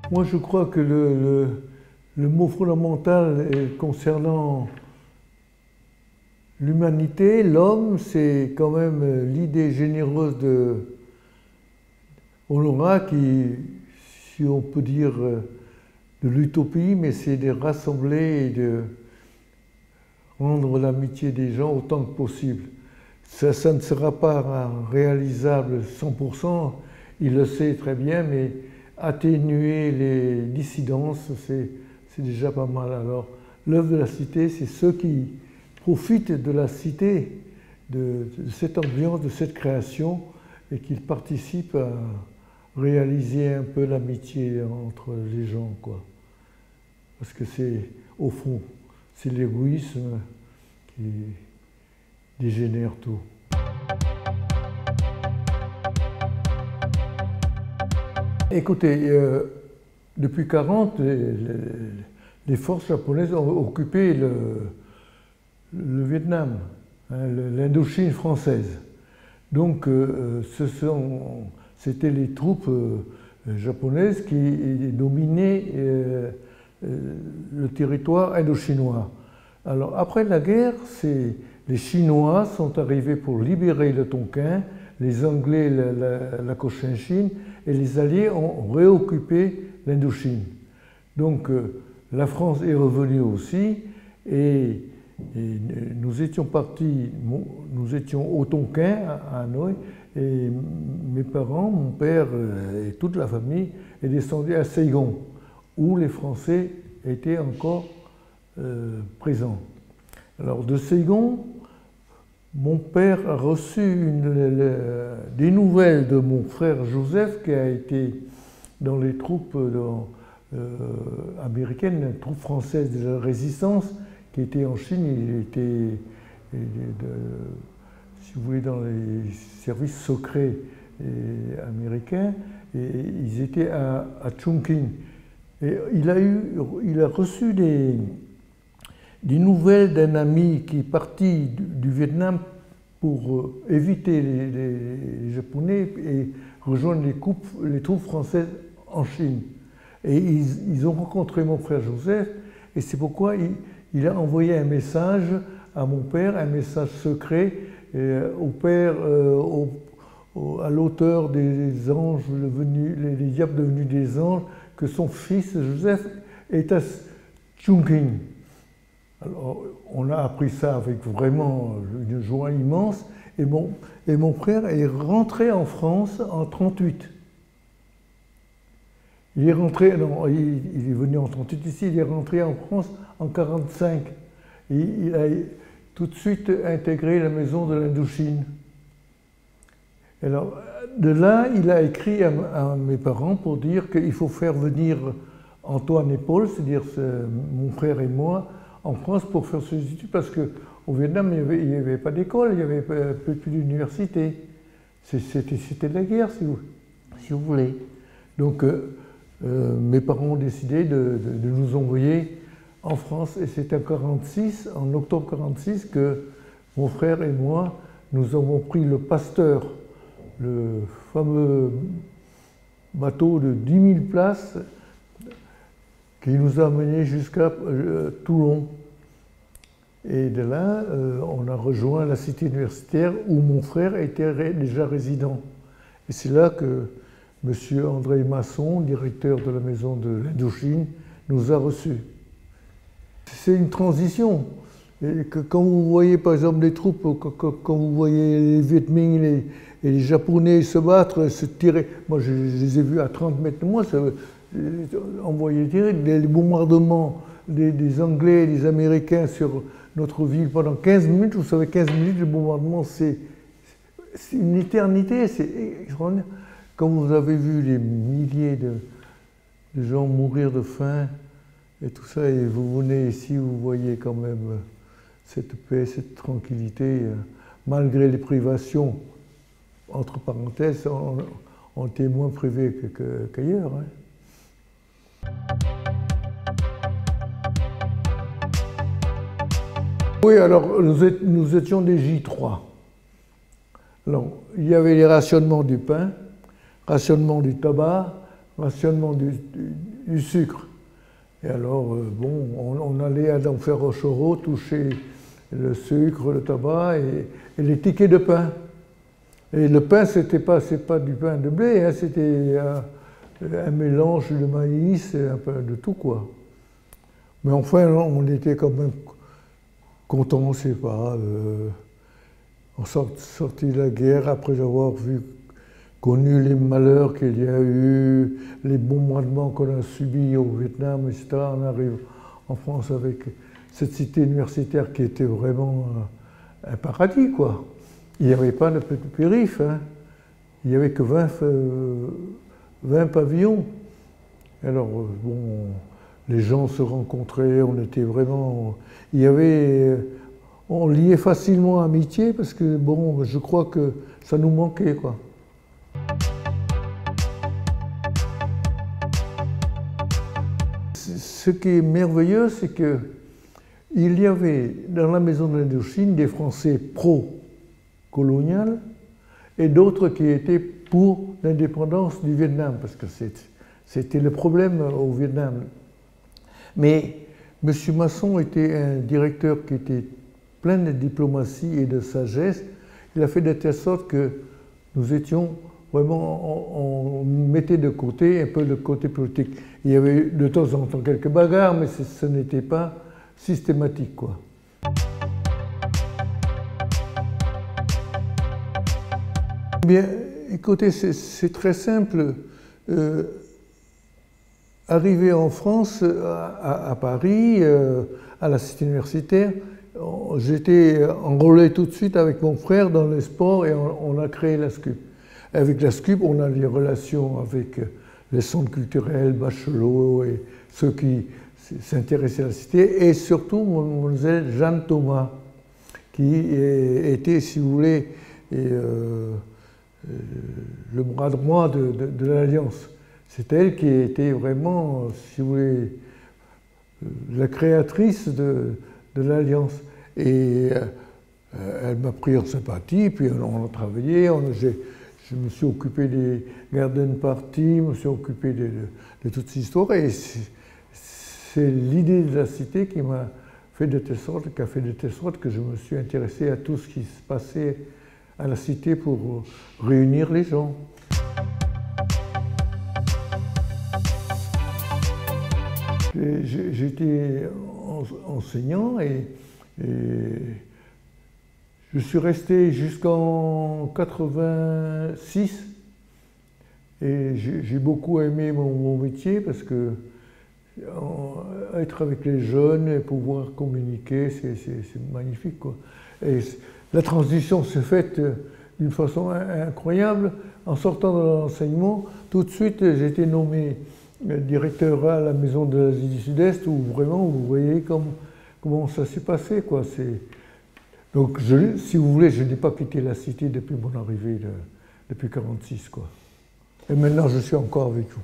Moi, je crois que le mot fondamental concernant l'humanité, l'homme, c'est quand même l'idée généreuse de Honorat qui, si on peut dire, de l'utopie, mais c'est de rassembler et de rendre l'amitié des gens autant que possible. Ça ne sera pas réalisable 100%, il le sait très bien, mais atténuer les dissidences, c'est déjà pas mal. Alors, l'œuvre de la cité, c'est ceux qui profitent de la cité, de cette ambiance, de cette création, et qui participent à réaliser un peu l'amitié entre les gens, quoi. Parce que c'est, au fond, c'est l'égoïsme qui dégénère tout. Écoutez, depuis 1940, les forces japonaises ont occupé le Vietnam, hein, l'Indochine française. Donc, c'était les troupes japonaises qui dominaient le territoire indochinois. Alors, après la guerre, les Chinois sont arrivés pour libérer le Tonkin, les Anglais la Cochinchine, et les Alliés ont réoccupé l'Indochine. Donc, la France est revenue aussi, et nous étions partis, nous étions au Tonkin, à Hanoï, et mes parents, mon père et toute la famille est descendu à Saigon, où les Français étaient encore présents. Alors de Saigon, mon père a reçu des nouvelles de mon frère Joseph, qui a été dans les troupes américaines, les troupes françaises de la résistance, qui était en Chine. Il était, si vous voulez, dans les services secrets américains, et ils étaient à Chongqing. Et il a reçu des nouvelles d'un ami qui est parti du Vietnam pour éviter les Japonais et rejoindre les troupes françaises en Chine. Et ils ont rencontré mon frère Joseph, et c'est pourquoi il a envoyé un message à mon père, un message secret, au père, à l'auteur des anges devenus, les diables devenus des anges, que son fils Joseph est à Chongqing. Alors, on a appris ça avec vraiment une joie immense, et mon frère est rentré en France en 1938. Il est rentré, non, il est venu en 1938 ici, il est rentré en France en 1945. Il a tout de suite intégré la maison de l'Indochine. Alors, de là, il a écrit à mes parents pour dire qu'il faut faire venir Antoine et Paul, c'est-à-dire mon frère et moi, en France pour faire ses études, parce qu'au Vietnam, il n'y avait pas d'école, il n'y avait plus d'université. C'était la guerre, si vous voulez. Donc, mes parents ont décidé de nous envoyer en France, et c'est en 1946, en octobre 1946, que mon frère et moi, nous avons pris le Pasteur, le fameux bateau de 10 000 places qui nous a menés jusqu'à Toulon. Et de là, on a rejoint la cité universitaire où mon frère était déjà résident. Et c'est là que M. André Masson, directeur de la maison de l'Indochine, nous a reçus. C'est une transition. Et que quand vous voyez par exemple les troupes, quand vous voyez les Viet Minh et les Japonais se battre, se tirer, moi je les ai vus à 30 mètres de moi, envoyer tirer, les bombardements des Anglais et des Américains sur notre ville pendant 15 minutes, vous savez, 15 minutes de bombardement, c'est une éternité, c'est extraordinaire. Quand vous avez vu les milliers de gens mourir de faim et tout ça, et vous venez ici, vous voyez quand même cette paix, cette tranquillité, malgré les privations, entre parenthèses, on était moins privés qu'ailleurs. Hein. Oui, alors nous étions des J3. Alors, il y avait les rationnements du pain, rationnement du tabac, rationnement du sucre. Et alors, bon, on allait à l'Enfer-Rochereau toucher le sucre, le tabac et les tickets de pain. Et le pain, c'est pas du pain de blé, hein, c'était un mélange de maïs et un peu de tout, quoi. Mais enfin, on était quand même contents, je sais pas. On sortit de la guerre après avoir connu les malheurs qu'il y a eu, les bombardements qu'on a subis au Vietnam, etc. On arrive en France avec cette cité universitaire qui était vraiment un paradis, quoi. Il n'y avait pas de petit périph', hein. Il n'y avait que 20 pavillons. Alors, bon, les gens se rencontraient, on était vraiment... on liait facilement amitié parce que, bon, je crois que ça nous manquait, quoi. Ce qui est merveilleux, c'est qu'il y avait dans la maison de l'Indochine des Français pro-colonial et d'autres qui étaient pour l'indépendance du Vietnam, parce que c'était le problème au Vietnam. Mais M. Masson était un directeur qui était plein de diplomatie et de sagesse. Il a fait de telle sorte que nous étions vraiment, on mettait de côté un peu le côté politique. Il y avait de temps en temps quelques bagarres, mais ce n'était pas systématique, quoi. Bien, écoutez, c'est très simple. Arrivé en France, à Paris, à la cité universitaire, j'étais enrôlé tout de suite avec mon frère dans les sports et on a créé la SCUP. Avec la SCUP, on a des relations avec les centres culturels, Bachelot et ceux qui s'intéressaient à la cité, et surtout mademoiselle Jeanne Thomas, qui était, si vous voulez, le bras droit de l'Alliance. C'est elle qui était vraiment, si vous voulez, la créatrice de l'Alliance. Et elle m'a pris en sympathie, puis on a travaillé, je me suis occupé des garden parties, je me suis occupé de toute cette histoire, et c'est l'idée de la cité qui m'a fait de telle sorte, que je me suis intéressé à tout ce qui se passait à la cité pour réunir les gens. J'étais enseignant et je suis resté jusqu'en 86 et j'ai beaucoup aimé mon métier parce que être avec les jeunes et pouvoir communiquer, c'est magnifique, quoi. Et la transition s'est faite d'une façon incroyable. En sortant de l'enseignement, tout de suite j'ai été nommé directeur à la Maison de l'Asie du Sud-Est, où vraiment vous voyez comment ça s'est passé, quoi. Donc, si vous voulez, je n'ai pas quitté la cité depuis mon arrivée, depuis 1946, quoi. Et maintenant, je suis encore avec vous.